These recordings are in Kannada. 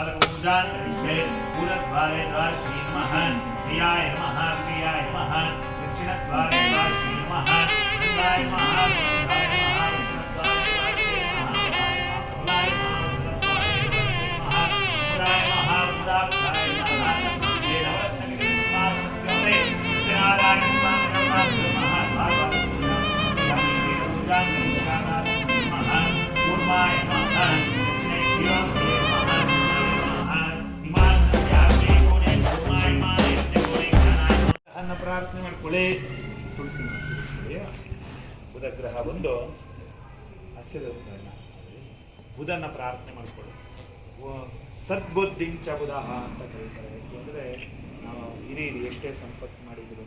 पूजां करिष्ये पूर्वद्वारे द्वारश्री नमः श्रियाय नमः विजयाय नमः दक्षिणद्वारे द्वारश्री नमः नन्दाय नमः गोविन्दाय नमः उत्तरद्वारे द्वारश्री नमः बुधाय नमः बुधाक्षाय ನಮಃ ಪ್ರಾರ್ಥನೆ ಮಾಡ್ಕೊಳ್ಳಿ. ತುಳಸಿ ಬುಧ ಗ್ರಹ ಬಂದು ಹಸಿರು ಬುಧನ ಪ್ರಾರ್ಥನೆ ಮಾಡ್ಕೊಳ್ಳಿ. ಸದ್ಬುದ್ಧಿಂಚ ಬುಧ ಅಂತ ಕರೀತಾರೆ. ಯಾಕೆಂದರೆ ನಾವು ಹಿರಿಯರು ಎಷ್ಟೇ ಸಂಪತ್ತು ಮಾಡಿದ್ರು,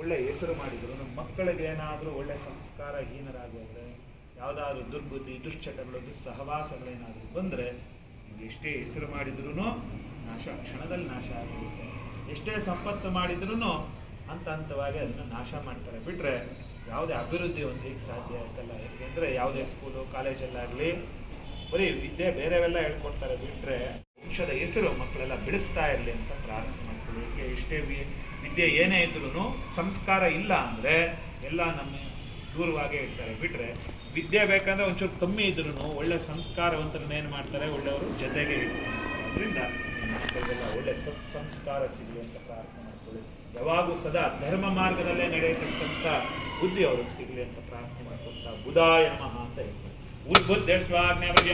ಒಳ್ಳೆ ಹೆಸರು ಮಾಡಿದ್ರು, ಮಕ್ಕಳಿಗೆ ಏನಾದರೂ ಒಳ್ಳೆ ಸಂಸ್ಕಾರಹೀನರಾಗೋದ್ರೆ, ಯಾವುದಾದ್ರೂ ದುರ್ಬುದ್ಧಿ ದುಶ್ಚಟಗಳು ದುಸ್ಸಹವಾಸಗಳೇನಾದರೂ ಬಂದರೆ ಎಷ್ಟೇ ಹೆಸರು ಮಾಡಿದ್ರೂ ನಾಶ, ಕ್ಷಣದಲ್ಲಿ ನಾಶ ಆಗಿರುತ್ತೆ. ಎಷ್ಟೇ ಸಂಪತ್ತು ಮಾಡಿದ್ರೂ ಹಂತ ಹಂತವಾಗಿ ಅದನ್ನು ನಾಶ ಮಾಡ್ತಾರೆ. ಬಿಟ್ಟರೆ ಯಾವುದೇ ಅಭಿವೃದ್ಧಿ ಹೊಂದಲಿಕ್ಕೆ ಸಾಧ್ಯ ಆಯ್ತಲ್ಲ. ಯಾಕೆಂದರೆ ಯಾವುದೇ ಸ್ಕೂಲು ಕಾಲೇಜಲ್ಲಾಗಲಿ ಬರೀ ವಿದ್ಯೆ ಬೇರೆವೆಲ್ಲ ಹೇಳ್ಕೊಡ್ತಾರೆ. ಬಿಟ್ಟರೆ ವಂಶದ ಹೆಸರು ಮಕ್ಕಳೆಲ್ಲ ಬೆಳೆಸ್ತಾ ಇರಲಿ ಅಂತ ಪ್ರಾರ್ಥನೆ ಮಾಡ್ಕೊಳ್ಳಿ. ಎಷ್ಟೇ ವಿದ್ಯೆ ಏನೇ ಇದ್ರೂ ಸಂಸ್ಕಾರ ಇಲ್ಲ ಅಂದರೆ ಎಲ್ಲ ನಮ್ಮ ದೂರವಾಗೇ ಇರ್ತಾರೆ. ಬಿಟ್ಟರೆ ವಿದ್ಯೆ ಬೇಕಂದ್ರೆ ಒಂಚೂರು ಕಮ್ಮಿ ಇದ್ರೂ ಒಳ್ಳೆ ಸಂಸ್ಕಾರವಂತರನ್ನ ಏನು ಮಾಡ್ತಾರೆ, ಒಳ್ಳೆಯವರು ಜೊತೆಗೆ ಇರ್ತಾರೆ. ಅದರಿಂದ ಮಕ್ಕಳಿಗೆಲ್ಲ ಒಳ್ಳೆ ಸಂಸ್ಕಾರ ಸಿಗಲಿ ಅಂತ ಪ್ರಾರ್ಥನೆ ಮಾಡ್ಕೊಳ್ಳಿ. ಯಾವಾಗೂ ಸದಾ ಧರ್ಮ ಮಾರ್ಗದಲ್ಲೇ ನಡೆಯತಕ್ಕಂಥ ಬುದ್ಧಿ ಅವ್ರಿಗೆ ಸಿಗಲಿ ಅಂತ ಪ್ರಾರ್ಥನೆ ಮಾಡ್ಕೊಳ್ತಾ ಬುಧಾಯ ನಮಃ ಅಂತ ಹೇಳ್ತಾರೆ. ಉದ್ಬುದ್ಧ ಸ್ವಾಜ್ಞಾಖ್ಯ